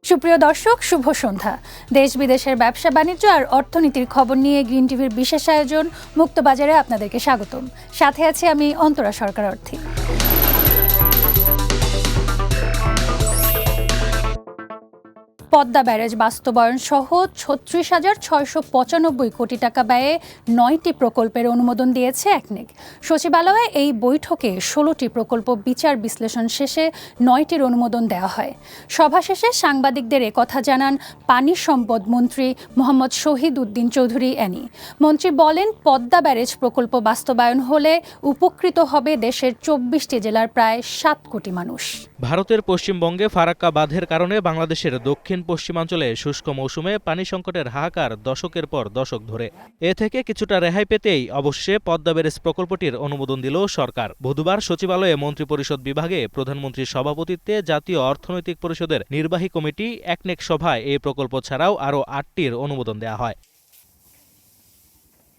সুপ্রিয় দর্শক, শুভ সন্ধ্যা। দেশ বিদেশের ব্যবসা বাণিজ্য আর অর্থনীতির খবর নিয়ে গ্রিন টিভির বিশেষ আয়োজন মুক্তবাজারে আপনাদেরকে স্বাগতম। সাথে আছি আমি অন্তরা সরকার অর্থী। পদ্মা ব্যারেজ বাস্তবায়ন সহ ৩৬,৬৯৫ কোটি টাকা ব্যয়ে ৯টি প্রকল্পের অনুমোদন দিয়েছে একনেক। সচিবালয়ে এই বৈঠকে ১৬টি প্রকল্প বিচার বিশ্লেষণ শেষে ৯টির অনুমোদন দেওয়া হয়। সভা শেষে সাংবাদিকদের একথা জানান পানি সম্পদ মন্ত্রী মোহাম্মদ শহীদ উদ্দিন চৌধুরী এনি। মন্ত্রী বলেন, পদ্মা ব্যারেজ প্রকল্প বাস্তবায়ন হলে উপকৃত হবে দেশের ২৪টি জেলার প্রায় ৭ কোটি মানুষ। ভারতের পশ্চিমবঙ্গে ফারাক্কা বাঁধের কারণে বাংলাদেশের দক্ষিণ পশ্চিমাঞ্চলে শুষ্ক মৌসুমে পানি সংকটের হাহাকার দশকের পর দশক ধরে। এ থেকে কিছুটা রেহাই পেতেই অবশ্যই পদ্মা ব্যারেজ প্রকল্পটির অনুমোদন দিল সরকার। বুধবার সচিবালয়ে মন্ত্রিপরিষদ বিভাগে প্রধানমন্ত্রীর সভাপতিত্বে জাতীয় অর্থনৈতিক পরিষদের নির্বাহী কমিটি একনেক সভায় এই প্রকল্প ছাড়াও আরও ৮টির অনুমোদন দেওয়া হয়।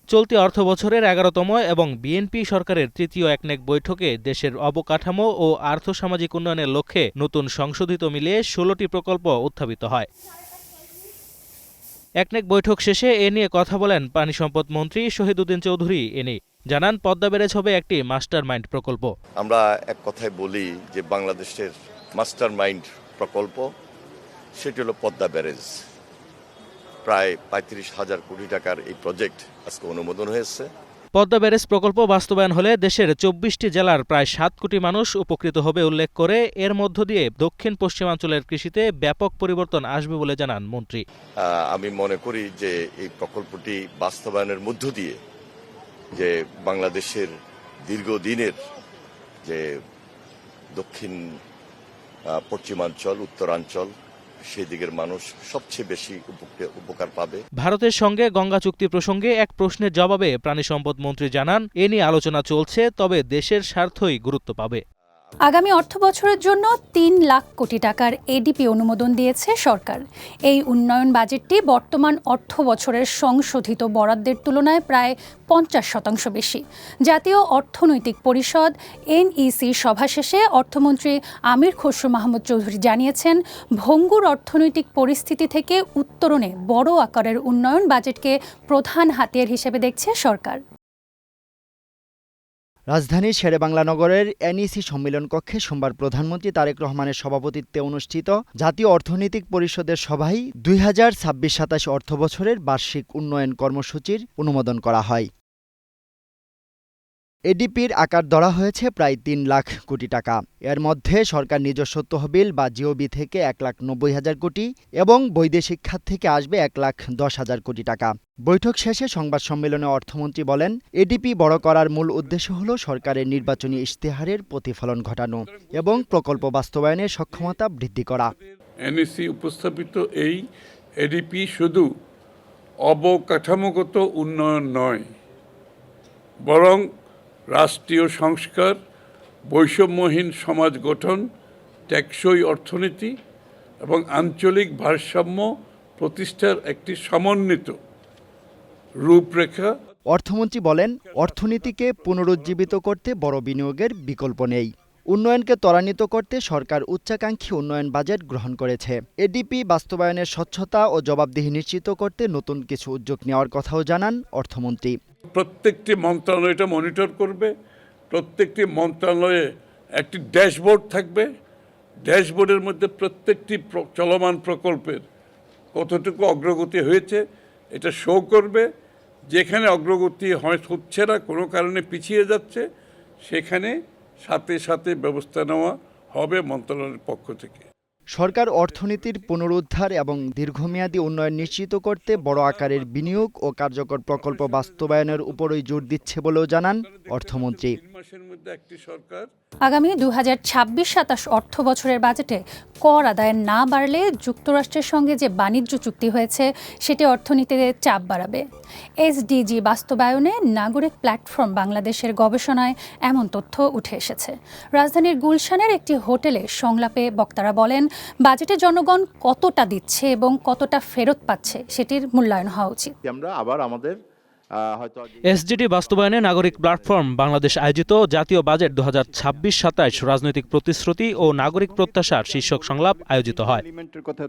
চলতি অর্থবছরের ১১তম এবং বিএনপি সরকারের তৃতীয় একনেক বৈঠকে দেশের অবকাঠামো ও আর্থসামাজিক উন্নয়নের লক্ষ্যে নতুন সংশোধিত মিলিয়ে ১৬টি প্রকল্প উত্থাপিত হয়। একনেক বৈঠক শেষে এ নিয়ে কথা বলেন পানি সম্পদ মন্ত্রী শহীদ উদ্দিন চৌধুরী এনি। জানান, পদ্মা ব্যারেজ হবে একটি মাস্টার মাইন্ড প্রকল্প। আমরা এক কথায় বলি যে বাংলাদেশের মাস্টার মাইন্ড প্রকল্প সেটি হলো পদ্মা ব্যারেজ। প্রায় ৩৫,০০০ কোটি টাকার এই প্রজেক্ট আজকে অনুমোদন হয়েছে। পদ্মা ব্যারেজ প্রকল্প বাস্তবায়ন হলে দেশের ২৪টি জেলার প্রায় ৭ কোটি মানুষ উপকৃত হবে উল্লেখ করে এর মধ্য দিয়ে দক্ষিণ পশ্চিমাঞ্চলের কৃষিতে ব্যাপক পরিবর্তন আসবে বলে জানান মন্ত্রী। আমি মনে করি যে এই প্রকল্পটি বাস্তবায়নের মধ্য দিয়ে যে বাংলাদেশের দীর্ঘদিনের যে দক্ষিণ পশ্চিমাঞ্চল, উত্তরাঞ্চল, সেই দিকের মানুষ সবচেয়ে বেশি উপকার পাবে। ভারতের সঙ্গে গঙ্গা চুক্তি প্রসঙ্গে এক প্রশ্নের জবাবে প্রাণী সম্পদ মন্ত্রী জানান, এ নিয়ে আলোচনা চলছে, তবে দেশের স্বার্থই গুরুত্ব পাবে। আগামী অর্থবছরের জন্য ৩ লাখ কোটি টাকার এডিপি অনুমোদন দিয়েছে সরকার। এই উন্নয়ন বাজেটটি বর্তমান অর্থবছরের সংশোধিত বরাদ্দের তুলনায় প্রায় ৫০% বেশি। জাতীয় অর্থনৈতিক পরিষদ এনইসি সভা শেষে অর্থমন্ত্রী আমির খসরু মাহমুদ চৌধুরী জানিয়েছেন, ভঙ্গুর অর্থনৈতিক পরিস্থিতি থেকে উত্তরণে বড় আকারের উন্নয়ন বাজেটকে প্রধান হাতিয়ার হিসেবে দেখছে সরকার। রাজধানীর শেরেবাংলা নগরের এনইসি সম্মেলন কক্ষে সোমবার প্রধানমন্ত্রী তারেক রহমানের সভাপতিত্বে অনুষ্ঠিত জাতীয় অর্থনৈতিক পরিষদের সভায় ২০২৬-২৭ অর্থবছরের বার্ষিক উন্নয়ন কর্মসূচির অনুমোদন করা হয়। এডিপির আকার ধরা হয়েছে প্রায় ৩ লাখ কোটি টাকা। এর মধ্যে সরকার নিজস্ব তহবিল বা জিওবি থেকে ১,৯০,০০০ কোটি এবং বৈদেশিক খাত থেকে আসবে ১,১০,০০০ কোটি টাকা। বৈঠক শেষে সংবাদ সম্মেলনে অর্থমন্ত্রী বলেন, এডিপি বড় করার মূল উদ্দেশ্য হল সরকারের নির্বাচনী ইশতেহারের প্রতিফলন ঘটানো এবং প্রকল্প বাস্তবায়নের সক্ষমতা বৃদ্ধি করা। এনইসি উপস্থাপিত এই এডিপি শুধু অবকাঠামোগত উন্নয়ন নয়, বরং রাষ্ট্রীয় সংস্কার, বৈষম্যহীন সমাজ গঠন, টেকসই অর্থনীতি এবং আঞ্চলিক ভারসাম্য প্রতিষ্ঠার একটি সমন্বিত রূপরেখা। অর্থমন্ত্রী বলেন, অর্থনীতিকে পুনরুজ্জীবিত করতে বড় বিনিয়োগের বিকল্প নেই। উন্নয়নকে ত্বরান্বিত করতে সরকার উচ্চাকাঙ্ক্ষী উন্নয়ন বাজেট গ্রহণ করেছে। এডিপি বাস্তবায়নের স্বচ্ছতা ও জবাবদিহি নিশ্চিত করতে নতুন কিছু উদ্যোগ নেওয়ার কথাও জানান অর্থমন্ত্রী। প্রত্যেকটি মন্ত্রণালয় এটা মনিটর করবে। প্রত্যেকটি মন্ত্রণালয়ে একটি ড্যাশবোর্ড থাকবে। ড্যাশবোর্ডের মধ্যে প্রত্যেকটি চলমান প্রকল্পের কতটুকু অগ্রগতি হয়েছে এটা শো করবে। যেখানে অগ্রগতি হচ্ছে না, কোনো কারণে পিছিয়ে যাচ্ছে, সেখানে সাথে সাথে ব্যবস্থা নেওয়া হবে মন্ত্রণালয়ের পক্ষ থেকে। সরকার অর্থনীতির পুনরুদ্ধার এবং দীর্ঘমেয়াদী উন্নয়ন নিশ্চিত করতে বড় আকারের বিনিয়োগ ও কার্যকর প্রকল্প বাস্তবায়নের উপরই জোর দিচ্ছে বলেও জানান অর্থমন্ত্রী। আগামী ২০২৬-২৭ অর্থ বছরের বাজেটে কর আদায় না বাড়লে যুক্তরাষ্ট্রের সঙ্গে যে বাণিজ্য চুক্তি হয়েছে সেটি অর্থনীতিতে চাপ বাড়াবে। এসডিজি বাস্তবায়নে নাগরিক প্ল্যাটফর্ম বাংলাদেশের গবেষণায় এমন তথ্য উঠে এসেছে। রাজধানীর গুলশানের একটি হোটেলে সংলাপে বক্তারা বলেন, বাজেটে জনগণ কতটা দিচ্ছে এবং কতটা ফেরত পাচ্ছে সেটির মূল্যায়ন হওয়া উচিত। আমরা আবার আমাদের হয়তো এসডিজি বাস্তবায়নে নাগরিক প্ল্যাটফর্ম বাংলাদেশ আয়োজিত জাতীয় বাজেট 2026-27 রাজনৈতিক প্রতিশ্রুতি ও নাগরিক প্রত্যাশার শীর্ষক সংলাপ আয়োজিত হয়। এলিমেন্টের কথা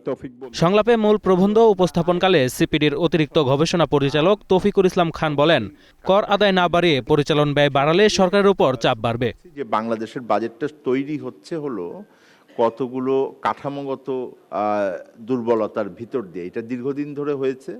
তৌফিক বলল। সংলাপে মূল প্রবন্ধ উপস্থাপনকালে সিপিডির অতিরিক্ত গবেষণা পরিচালক তৌফিকুল ইসলাম খান বলেন, কর আদায় না বাড়িয়ে পরিচালন ব্যয় বাড়ালে সরকারের উপর চাপ বাড়বে। যে বাংলাদেশের বাজেটটা তৈরি হচ্ছে হলো কতগুলো কাঠামোগত দুর্বলতার ভিতর দিয়ে, এটা দীর্ঘদিন ধরে হয়েছে,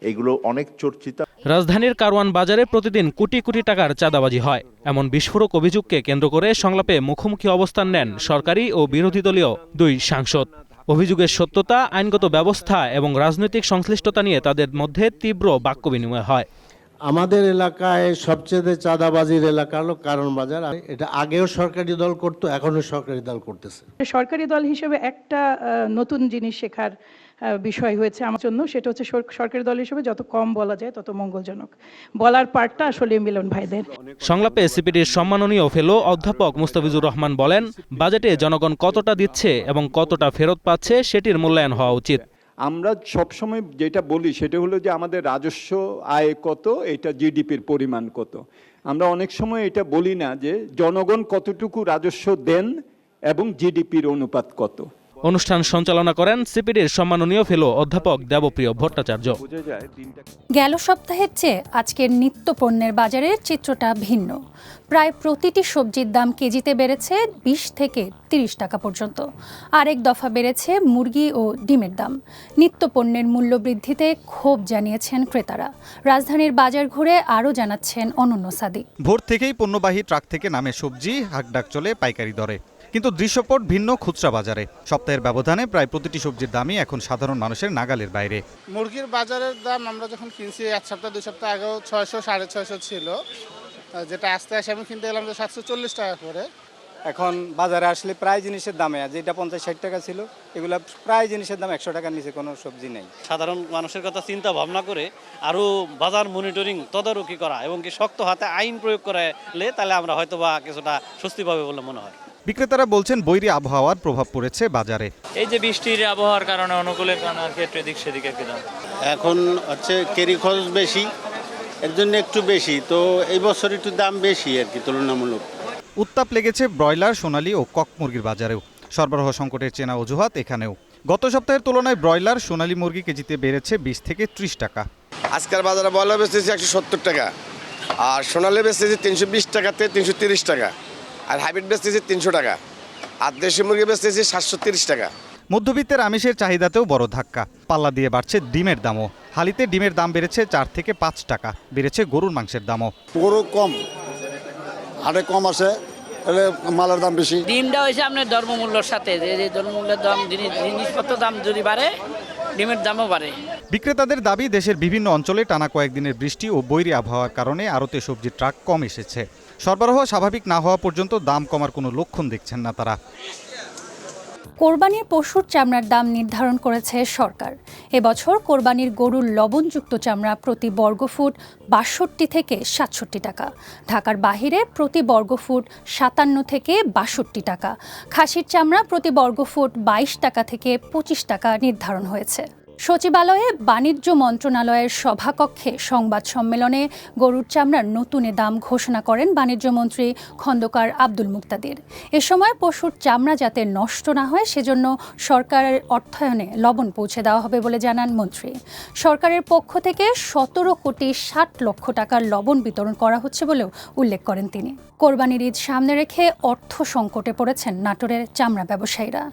এগুলো অনেক চর্চিত। রাজধানীর কারওয়ান বাজারে প্রতিদিন কোটি কোটি টাকার চাঁদাবাজি হয়, এমন বিস্ফোরক অভিযোগকে কেন্দ্র করে সংলাপে মুখোমুখি অবস্থান নেন সরকারি ও বিরোধী দলীয় দুই সাংসদ। অভিযোগের সত্যতা, আইনগত ব্যবস্থা এবং রাজনৈতিক সংশ্লিষ্টতা নিয়ে তাদের মধ্যে তীব্র বাক্য বিনিময় হয়। আমাদের এলাকায় সবচেয়ে চাঁদাবাজির এলাকা হলো কারণ বাজার। এটা আগেও সরকারি দল করতো, এখনো সরকারি দল করতেছে। সরকারি দল হিসেবে একটা নতুন জিনিস শেখার বিষয় হয়েছে আমার জন্য, সেটা হচ্ছে সরকারি দল হিসেবে যত কম বলা যায় তত মঙ্গলজনক। বলার পার্টটা আসলে মিলন ভাইদের। সংলাপে সিপিডির সম্মাননীয় ফেলো অধ্যাপক মুস্তাফিজুর রহমান বলেন, বাজেটে জনগণ কতটা দিচ্ছে এবং কতটা ফেরত পাচ্ছে সেটির মূল্যায়ন হওয়া উচিত। আমরা সবসময় যেটা বলি সেটা হলো যে আমাদের রাজস্ব আয় কত, এটা জিডিপির পরিমাণ কত। আমরা অনেক সময় এটা বলি না যে জনগণ কতটুকু রাজস্ব দেন এবং জিডিপির অনুপাত কত। অনুষ্ঠান সঞ্চালনা করেন সিপিডির সম্মাননীয় ফেলো অধ্যাপক দেবপ্রিয় ভট্টাচার্য। গেল সপ্তাহের চেয়ে আজকের নিত্য পণ্যের বাজারের চিত্রটা ভিন্ন। প্রায় প্রতিটি সবজির দাম কেজিতে বেড়েছে 20 থেকে 30 টাকা পর্যন্ত। আরেক দফা বেড়েছে মুরগি ও ডিমের দাম। নিত্য পণ্যের মূল্য বৃদ্ধিতে ক্ষোভ জানিয়েছেন ক্রেতারা। রাজধানীর বাজার ঘুরে আরও জানাচ্ছেন অনন্য সাদিক। ভোর থেকেই পণ্যবাহী ট্রাক থেকে নামে সবজি হাঁকডাক চলে পাইকারি দরে, কিন্তু দৃশ্যপট ভিন্ন খুচরা বাজারে। সপ্তাহের ব্যবধানে প্রায় প্রতিটি সবজির দামই এখন সাধারণ মানুষের নাগালের বাইরে। মুরগির বাজারের দাম আমরা যখন কিনছি 1 সপ্তাহ 2 সপ্তাহ আগেও 600 650 ছিল, যেটা আস্তে আস্তে আমি কিনতে গেলাম 740 টাকা করে। এখন বাজারে আসলে প্রায় জিনিসের দামে, যেটা 50-60 টাকা ছিল এগুলা প্রায় জিনিসের দাম 100 টাকার নিচে কোনো সবজি নেই। সাধারণ মানুষের কথা চিন্তা ভাবনা করে আরও বাজার মনিটরিং তদারকি করা এবং কি শক্ত হাতে আইন প্রয়োগ করলে তাহলে আমরা হয়তো বা কিছুটা স্বস্তি পাবে বলে মনে হয়। বিক্রেতারা বলছেন বৈরী আবহাওয়ার প্রভাব পড়েছে বাজারে। এই যে বৃষ্টির আবহাওয়ার কারণে অনুকূলের কারণের ক্ষেত্রে দিক সেদিকে একটু দাম এখন হচ্ছে কেরি খরচ বেশি, এর জন্য একটু বেশি, তো এই বছর একটু দাম বেশি আর কি তুলনামূলক। উত্তাপ লেগেছে ব্রয়লার, সোনালী ও কক মুরগির বাজারেও। সরবরাহ সংকটের চেনা অজুহাত এখানেও। গত সপ্তাহের তুলনায় ব্রয়লার, সোনালী মুরগি কেজিতে বেড়েছে 20 থেকে 30 টাকা। আজকের বাজারে ব্রয়লার বেচতেছি 170 টাকা, আর সোনালী বেচতেছি 320 টাকাতে 330 টাকা, আর হাইব্রিড বেচতেছি 300 টাকা, আর দেশি মুরগি বেচতেছি 730 টাকা। মধ্যবিত্তের আমিষের চাহিদাতেও বড় ধাক্কা। পাল্লা দিয়ে বাড়ছে ডিমের দামও। হালিতে ডিমের দাম বেড়েছে 4 থেকে 5 টাকা। বেড়েছে গরুর মাংসের দামও। গরু কম, হাটে কম আছে, তাহলে মালের দাম বেশি। ডিমটা হয়েছে আপনার দ্রব্যমূল্যের সাথে, যে দ্রব্যমূল্যের দাম, জিনিসপত্র দাম যদি বাড়ে ডিমের দামও বাড়ে। বিক্রেতাদের দাবি, দেশের বিভিন্ন অঞ্চলে টানা কয়েকদিনের বৃষ্টি ও বৈরী আবহাওয়ার কারণে আড়তে সবজির ট্রাক কম এসেছে। সরবরাহ স্বাভাবিক না হওয়া পর্যন্ত দাম কমার কোনো লক্ষণ দেখছেন না তারা। কোরবানির পশুর চামড়ার দাম নির্ধারণ করেছে সরকার। এবছর কোরবানির গরুর লবণযুক্ত চামড়া প্রতি বর্গফুট 62 থেকে 67 টাকা, ঢাকার বাহিরে প্রতি বর্গফুট 57 থেকে 62 টাকা, খাসির চামড়া প্রতি বর্গফুট 22 টাকা থেকে 25 টাকা নির্ধারণ হয়েছে। সচিবালয়ে বাণিজ্য মন্ত্রণালয়ের সভাকক্ষে সংবাদ সম্মেলনে গরুর চামড়ার নতুন দাম ঘোষণা করেন বাণিজ্যমন্ত্রী খন্দকার আব্দুল মুক্তাদির। এ সময় পশুর চামড়া যাতে নষ্ট না হয় সেজন্য সরকারের অর্থায়নে লবণ পৌঁছে দেওয়া হবে বলে জানান মন্ত্রী। সরকারের পক্ষ থেকে 17,60,00,000 টাকার লবণ বিতরণ করা হচ্ছে বলেও উল্লেখ করেন তিনি। কোরবানির ঈদ সামনে রেখে অর্থ সংকটে পড়েছেন নাটোরের চামড়া ব্যবসায়ীরা।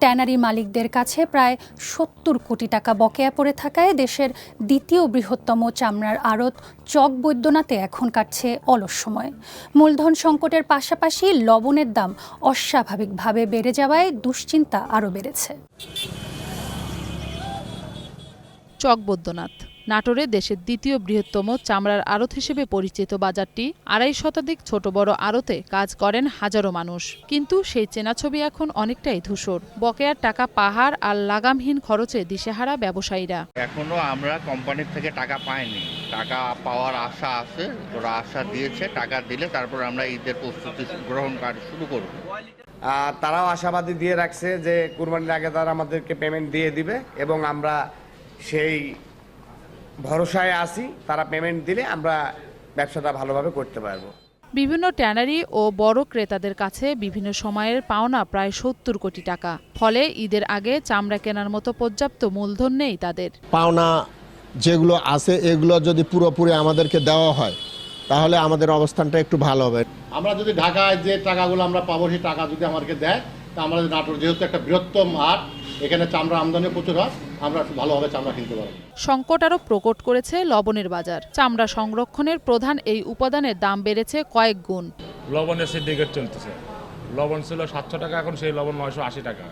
ট্যানারি মালিকদের কাছে প্রায় 70 কোটি টাকা বকেয়া পড়ে থাকায় দেশের দ্বিতীয় বৃহত্তম চামড়ার আড়ত চক বৈদ্যনাথে এখন কাটছে অলস সময়। মূলধন সংকটের পাশাপাশি লবণের দাম অস্বাভাবিকভাবে বেড়ে যাওয়ায় দুশ্চিন্তা আরও বেড়েছে। চক বৈদ্যনাথ নাটোরে দেশের দ্বিতীয় বৃহত্তম চামড়ার আড়ত হিসেবে পরিচিত বাজারটি 2.5 শতাধিক ছোট বড় আড়তে কাজ করেন হাজারো মানুষ, কিন্তু সেই চেনা ছবি এখন অনেকটাই ধূসর। বকেয়ার টাকা পাহাড় আর লাগামহীন খরচে দিশেহারা ব্যবসায়ীরা। এখনো আমরা কোম্পানির থেকে টাকা পাইনি, টাকা পাওয়ার আশা আছে, ওরা আশা দিয়েছে, টাকা দিলে তারপর আমরা ঈদের প্রস্তুতি গ্রহণ কাজ শুরু করব। তারাও আশাবাদী দিয়ে রাখছে যে কুরবানির আগে তারা আমাদেরকে পেমেন্ট দিয়ে দিবে এবং আমরা সেই ভরসায় আছি, তারা পেমেন্ট দিলে আমরা ব্যবসাটা ভালোভাবে করতে পারবো। বিভিন্ন ট্যানারি ও বড় ক্রেতাদের কাছে বিভিন্ন সময়ের পাওনা প্রায় ৭০ কোটি টাকা। ফলে ঈদের আগে চামড়া কেনার মতো পর্যাপ্ত মূলধন নেই তাদের। পাওনা যেগুলো আছে এগুলো যদি পুরোপুরি আমাদেরকে দেওয়া হয় তাহলে আমাদের অবস্থানটা একটু ভালো হবে। আমরা যদি ঢাকায় যে টাকাগুলো আমরা পাবো সেই টাকা যদি আমাদেরকে দেয়, তা আমাদের নাটোর যেহেতু একটা বৃহত্তম হাট, এখানে চামড়া আমদানি প্রচুর হয়, আমরা ভালোভাবে চামড়া কিনতে পারবো। সংকট আরও প্রকট করেছে লবণের বাজার। চামড়া সংরক্ষণের প্রধান এই উপাদানের দাম বেড়েছে কয়েক গুণ। লবণের সিন্ডিকেট চলতেছে, লবণ ছিল 700 টাকা, এখন সেই লবণ 980 টাকা।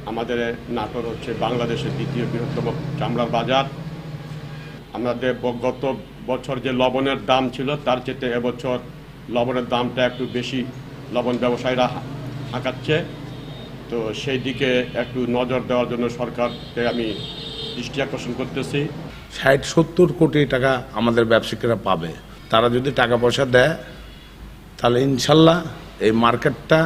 আমাদের নাটোর হচ্ছে বাংলাদেশের দ্বিতীয় বৃহত্তম চামড়ার বাজার। আমাদের গত বছর যে লবণের দাম ছিল তার চেয়ে এবছর লবণের দামটা একটু বেশি লবণ ব্যবসায়ীরা হাঁকাচ্ছে, তো সেই দিকে একটু নজর দেওয়ার জন্য সরকারকে আমি দৃষ্টি আকর্ষণ করতেছি। 60-70 কোটি টাকা আমাদের ব্যবসায়ীরা পাবে। তারা যদি টাকা পয়সা দেয় তাহলে ইনশাল্লাহ এই মার্কেটটা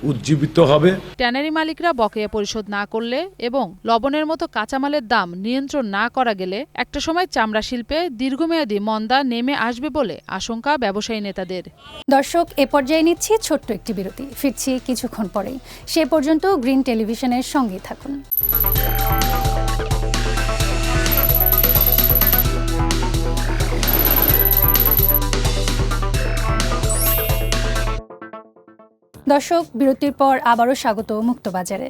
উজ্জীবিত হবে। ট্যানারি মালিকরা বকেয়া পরিশোধ না করলে এবং লবণের মতো কাঁচামালের দাম নিয়ন্ত্রণ না করা গেলে একটা সময় চামড়া শিল্পে দীর্ঘমেয়াদী মন্দা নেমে আসবে বলে আশঙ্কা ব্যবসায়ী নেতাদের। দর্শক, এ পর্যায়ে নিচ্ছি ছোট্ট একটি বিরতি। ফিরছি কিছুক্ষণ পরেই। সে পর্যন্ত গ্রিন টেলিভিশনের সঙ্গেই থাকুন। দর্শক, বিরতির পর আবারও স্বাগত মুক্তবাজারে।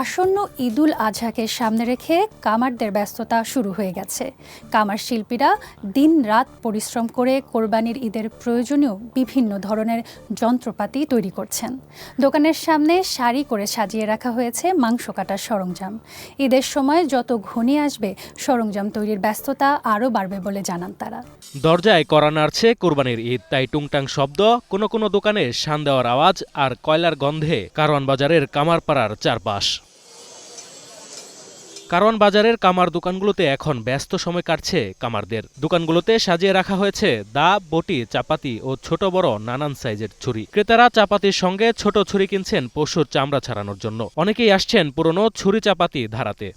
আসন্ন ঈদুল আজহাকে সামনে রেখে কামারদের ব্যস্ততা শুরু হয়ে গেছে। কামার শিল্পীরা দিন-রাত পরিশ্রম করে কোরবানির ঈদের প্রয়োজনীয় বিভিন্ন ধরনের যন্ত্রপাতি তৈরি করছেন। দোকানের সামনে সারি করে সাজিয়ে রাখা হয়েছে মাংস কাটার সরঞ্জাম। ঈদের সময় যত ঘনিয়ে আসবে সরঞ্জাম তৈরির ব্যস্ততা আরও বাড়বে বলে জানান তারা। দরজায় কড়া নাড়ছে কোরবানির ঈদ, তাই টুংটাং শব্দ, কোনো কোনো দোকানে শান দেওয়ার আওয়াজ আর কয়লার গন্ধে কারওয়ান বাজারের কামারপাড়ার চারপাশ। কারওয়ান বাজারের কামার দোকানগুলোতে এখন ব্যস্ত সময় কাটছে কামারদের। দোকানগুলোতে সাজিয়ে রাখা হয়েছে দা, বটি, চাপাতি ও ছোট বড় নানান সাইজের ছুরি। ক্রেতারা চাপাতির সঙ্গে ছোট ছুরি কিনছেন পশুর চামড়া ছাড়ানোর জন্য। অনেকেই আসছেন পুরনো ছুরি চাপাতি ধারাতে।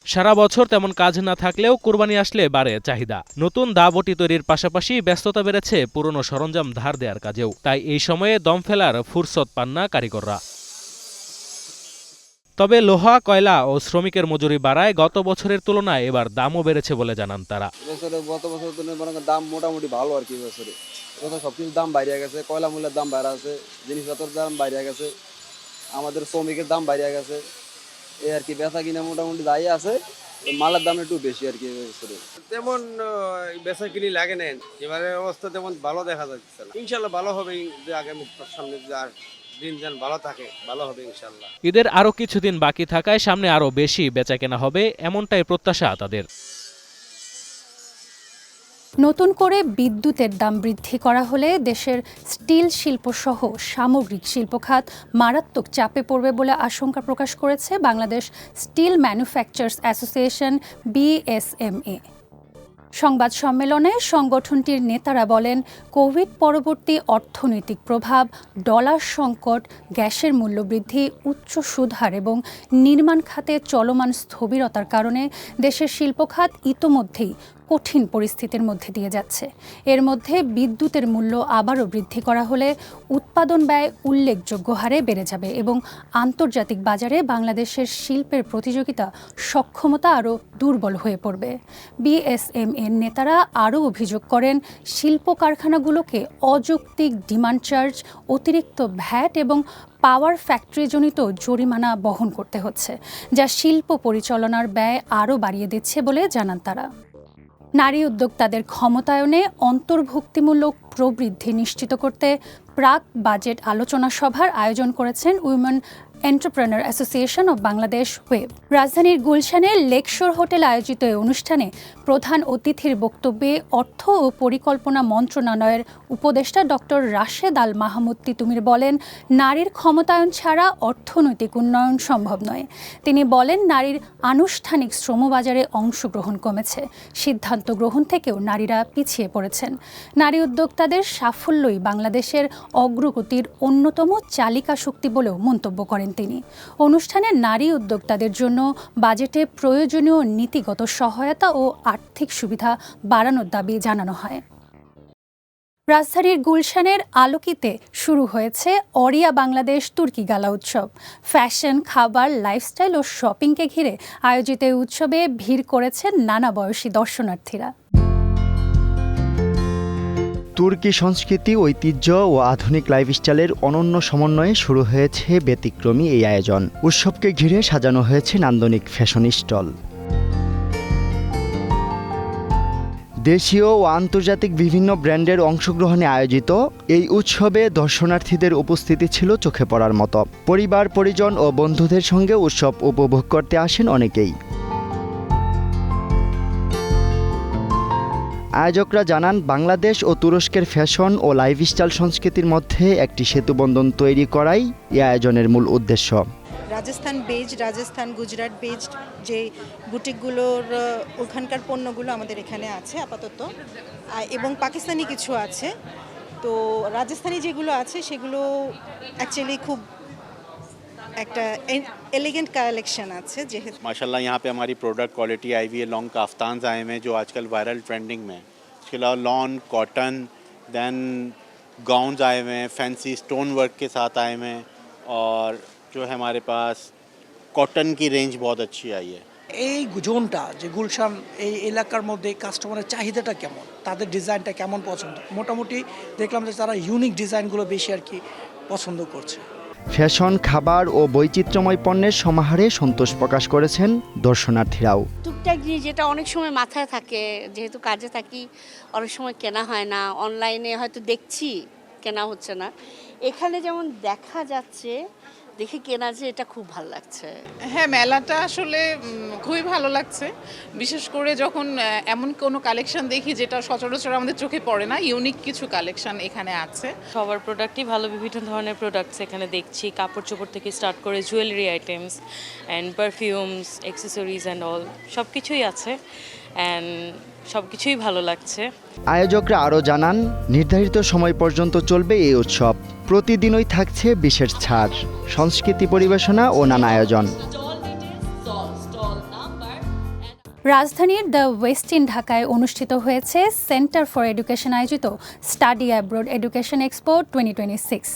সারা বছর তেমন কাজ না থাকলেও কুরবানি আসলে বাড়ে চাহিদা। নতুন দা, বটি তৈরির পাশাপাশি ব্যস্ততা বেড়েছে পুরনো সরঞ্জাম ধার দেওয়ার কাজেও। তাই এই সময়ে দম ফেলার ফুরসত পান না কারিগররা। তবে লোহা, কয়লা ও শ্রমিকের মজুরি বাড়ায় গত বছরের তুলনায় এবার দামও বেড়েছে বলে জানান তারা। গত বছর দাম মোটামুটি ভালো আর কি। বছরে সবকিছুর দাম বাইরে গেছে, কয়লা মূল্যের দাম বাইরে আছে, জিনিসপত্রের দাম বাইরে গেছে, আমাদের শ্রমিকের দাম বাইরে গেছে। এই আর কি বেচা কিনা মোটামুটি যাই আছে, মালের দাম একটু বেশি আর কি। তেমন বেচা কিনি লাগে নেন, এবারে অবস্থা তেমন ভালো দেখা যাচ্ছে না। ইনশাল্লাহ ভালো হবে, আগামী সামনে দিন যেন ভালো থাকে, ভালো হবে ইনশাল্লাহ। ঈদের আরও কিছুদিন বাকি থাকায় সামনে আরও বেশি বেচাকেনা হবে, এমনটাই প্রত্যাশা তাদের। নতুন করে বিদ্যুতের দাম বৃদ্ধি করা হলে দেশের স্টিল শিল্পসহ সামগ্রিক শিল্প খাত মারাত্মক চাপে পড়বে বলে আশঙ্কা প্রকাশ করেছে Bangladesh still manufacturers association BSMA। সংবাদ সম্মেলনে সংগঠনটির নেতারা বলেন, কোভিড পরবর্তী অর্থনৈতিক প্রভাব, ডলার সংকট, গ্যাসের মূল্য বৃদ্ধি, উচ্চ সুদহার এবং নির্মাণ খাতে চলমান স্থবিরতার কারণে দেশের শিল্প খাত ইতোমধ্যেই কঠিন পরিস্থিতির মধ্যে দিয়ে যাচ্ছে। এর মধ্যে বিদ্যুতের মূল্য আবারও বৃদ্ধি করা হলে উৎপাদন ব্যয় উল্লেখযোগ্য হারে বেড়ে যাবে এবং আন্তর্জাতিক বাজারে বাংলাদেশের শিল্পের প্রতিযোগিতা সক্ষমতা আরও দুর্বল হয়ে পড়বে। BSMA নেতারা আরও অভিযোগ করেন, শিল্প কারখানাগুলোকে অযৌক্তিক ডিমান্ড চার্জ, অতিরিক্ত ভ্যাট এবং পাওয়ার ফ্যাক্টরিজনিত জরিমানা বহন করতে হচ্ছে, যা শিল্প পরিচালনার ব্যয় আরও বাড়িয়ে দিচ্ছে বলে জানান তারা। নারী উদ্যোক্তাদের ক্ষমতায়নে অন্তর্ভুক্তিমূলক প্রবৃদ্ধি নিশ্চিত করতে প্রাক বাজেট আলোচনা সভার আয়োজন করেছেন women entrepreneur association of Bangladesh web. রাজধানীর গুলশানের লেকশোর হোটেল আয়োজিত এই অনুষ্ঠানে প্রধান অতিথির বক্তব্যে অর্থ ও পরিকল্পনা মন্ত্রণালয়ের উপদেষ্টা ডক্টর রাশেদ আল মাহমুদ তিতুমির বলেন, নারীর ক্ষমতায়ন ছাড়া অর্থনৈতিক উন্নয়ন সম্ভব নয়। তিনি বলেন, নারীর আনুষ্ঠানিক শ্রমবাজারে অংশগ্রহণ কমেছে, সিদ্ধান্ত গ্রহণ থেকেও নারীরা পিছিয়ে পড়েছেন। নারী উদ্যোক্তাদের সাফল্যই বাংলাদেশের অগ্রগতির অন্যতম চালিকা শক্তি বলেও মন্তব্য করেন তিনি। অনুষ্ঠানে নারী উদ্যোক্তাদের জন্য বাজেটে প্রয়োজনীয় নীতিগত সহায়তা ও আর্থিক সুবিধা বাড়ানোর দাবি জানানো হয়। রাজধানীর গুলশানের আলোকিতে শুরু হয়েছে অরিয়া বাংলাদেশ তুর্কি গালা উৎসব। ফ্যাশন, খাবার, লাইফস্টাইল ও শপিংকে ঘিরে আয়োজিত এই উৎসবে ভিড় করেছেন নানা বয়সী দর্শনার্থীরা। তুর্কি সংস্কৃতি, ঐতিহ্য ও আধুনিক লাইফস্টাইলের অনন্য সমন্বয়ে শুরু হয়েছে ব্যতিক্রমী এই আয়োজন। উৎসবকে ঘিরে সাজানো হয়েছে নান্দনিক ফ্যাশন স্টল। দেশীয় ও আন্তর্জাতিক বিভিন্ন ব্র্যান্ডের অংশগ্রহণে আয়োজিত এই উৎসবে দর্শনার্থীদের উপস্থিতি ছিল চোখে পড়ার মতো। পরিবার, পরিজন ও বন্ধুদের সঙ্গে উৎসব উপভোগ করতে আসেন অনেকেই। আয়োজকরা জানান, বাংলাদেশ ও তুরস্কের ফ্যাশন ও লাইফস্টাইল সংস্কৃতির মধ্যে একটি সেতুবন্ধন তৈরি করাই এই আয়োজনের মূল উদ্দেশ্য। রাজস্থান বেজড, রাজস্থান গুজরাট বেজড যে বুটিকগুলোর ওখানকার পণ্যগুলো আমাদের এখানে আছে আপাতত, এবং পাকিস্তানি কিছু আছে। তো রাজস্থানি যেগুলো আছে সেগুলো অ্যাকচুয়ালি খুব একটা एलिगेंट कलेक्शन আছে যেহেতु माशाल्लाह यहाँ पे हमारी प्रोडक्ट क्वालिटी आई हुई है। लॉन्ग काफ्तान्स आए हुए हैं जो आजकल वायरल ट्रेंडिंग में है। इसके अलावा लॉन, कॉटन, देन गाउन्स आए हुए हैं, फैंसी स्टोन वर्क के साथ आए हुए हैं, और जो है हमारे पास कॉटन की रेंज बहुत अच्छी आई है। এই জোনটা যে গুলশান এই এলাকার মধ্যে কাস্টমারের চাহিদাটা কেমন, তাদের ডিজাইনটা কেমন পছন্দ, মোটামুটি দেখলাম যে তারা ইউনিক ডিজাইনগুলো বেশি আর কি পছন্দ করছে। ফ্যাশন, খাবার ও বৈচিত্র্যময় পণ্যের সমাহারে সন্তোষ প্রকাশ করেছেন দর্শনার্থীরাও। টুকটাক জিনিস যেটা অনেক সময় মাথায় থাকে, যেহেতু কাজে থাকি অনেক সময় কেনা হয় না, অনলাইনে হয়তো দেখছি কেনা হচ্ছে না, এখানে যেমন দেখা যাচ্ছে দেখে কেনা যে এটা খুব ভালো লাগছে। হ্যাঁ, মেলাটা আসলে খুবই ভালো লাগছে, বিশেষ করে যখন এমন কোনো কালেকশন দেখি যেটা সচরাচর আমাদের চোখে পড়ে না। ইউনিক কিছু কালেকশন এখানে আছে। সবার প্রোডাক্টই ভালো, বিভিন্ন ধরনের প্রোডাক্টস এখানে দেখছি, কাপড় চোপড় থেকে স্টার্ট করে jewellery items and perfumes, accessories and all সব কিছুই আছে, অ্যান্ড সব কিছুই ভালো লাগছে। আয়োজকরা আরও জানান, নির্ধারিত সময় পর্যন্ত চলবে এই উৎসব। প্রতিদিনই থাকছে বিশেষ ছাড়, সংস্কৃতি পরিবেশনা ও নানা আয়োজন। রাজধানীর দ্য ওয়েস্ট ইন ঢাকায় অনুষ্ঠিত হয়েছে সেন্টার ফর এডুকেশন আয়োজিত স্টাডি অ্যাব্রড এডুকেশন এক্সপো 2026।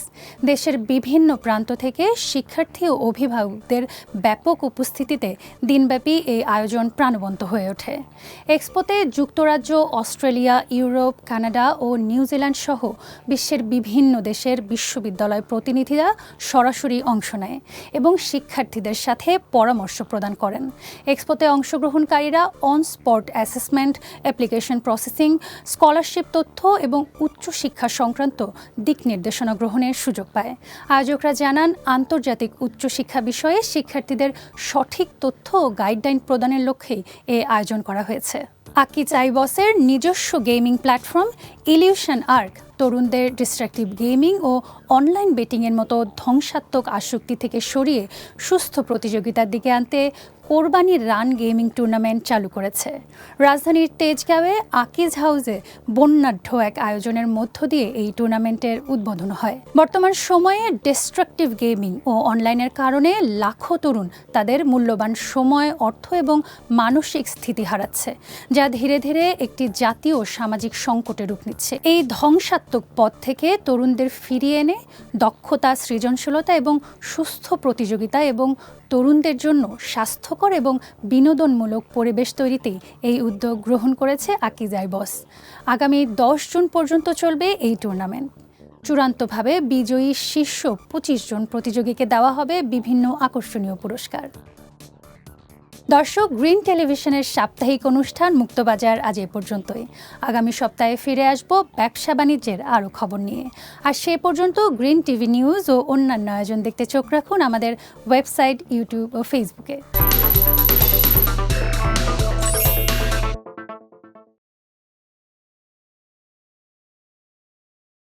দেশের বিভিন্ন প্রান্ত থেকে শিক্ষার্থী ও অভিভাবকদের ব্যাপক উপস্থিতিতে দিনব্যাপী এই আয়োজন প্রাণবন্ত হয়ে ওঠে। এক্সপোতে যুক্তরাজ্য, অস্ট্রেলিয়া, ইউরোপ, কানাডা ও নিউজিল্যান্ড সহ বিশ্বের বিভিন্ন দেশের বিশ্ববিদ্যালয় প্রতিনিধিরা সরাসরি অংশ নেয় এবং শিক্ষার্থীদের সাথে পরামর্শ প্রদান করেন। এক্সপোতে অংশগ্রহণকারীরা on spot assessment, application processing, scholarship তথ্য এবং উচ্চশিক্ষা সংক্রান্ত দিক নির্দেশনা গ্রহণের সুযোগ পায়। আয়োজকরা জানান, আন্তর্জাতিক উচ্চশিক্ষা বিষয়ে শিক্ষার্থীদের সঠিক তথ্য ও গাইডলাইন প্রদানের লক্ষ্যেই এই আয়োজন করা হয়েছে। আকিজ আইবসের নিজস্ব গেমিং প্ল্যাটফর্ম ইলিউশন আর্ক তরুণদের ডিস্ট্রাকটিভ গেমিং ও অনলাইন বেটিংয়ের মতো ধ্বংসাত্মক আসক্তি থেকে সরিয়ে সুস্থ প্রতিযোগিতার দিকে আনতে কোরবানি রান গেমিং টুর্নামেন্ট চালু করেছে। রাজধানীর তেজগাঁওয়ে আকিজ হাউসে বন্যাঢ্য এক আয়োজনের মধ্য দিয়ে এই টুর্নামেন্টের উদ্বোধন হয়। বর্তমান সময়ে ডিস্ট্রাকটিভ গেমিং ও অনলাইনের কারণে লাখো তরুণ তাদের মূল্যবান সময়, অর্থ এবং মানসিক স্থিতি হারাচ্ছে, যা ধীরে ধীরে একটি জাতীয় সামাজিক সংকটে রূপ নিচ্ছে। এই ধ্বংসাত্মক পথ থেকে তরুণদের ফিরিয়ে এনে দক্ষতা, সৃজনশীলতা এবং সুস্থ প্রতিযোগিতা এবং তরুণদের জন্য স্বাস্থ্যকর এবং বিনোদনমূলক পরিবেশ তৈরিতেই এই উদ্যোগ গ্রহণ করেছে আকিজ আইবস। আগামী 10 জুন পর্যন্ত চলবে এই টুর্নামেন্ট। চূড়ান্তভাবে বিজয়ী শীর্ষ 25 জন প্রতিযোগীকে দেওয়া হবে বিভিন্ন আকর্ষণীয় পুরস্কার। দর্শক, গ্রিন টেলিভিশনের সাপ্তাহিক অনুষ্ঠান মুক্তবাজার আজ এ পর্যন্তই। আগামী সপ্তাহে ফিরে আসব ব্যবসা বাণিজ্যের আরও খবর নিয়ে। আর সে পর্যন্ত গ্রিন টিভি নিউজ ও অন্যান্য আয়োজন দেখতে চোখ রাখুন আমাদের ওয়েবসাইট, ইউটিউব ও ফেসবুকে।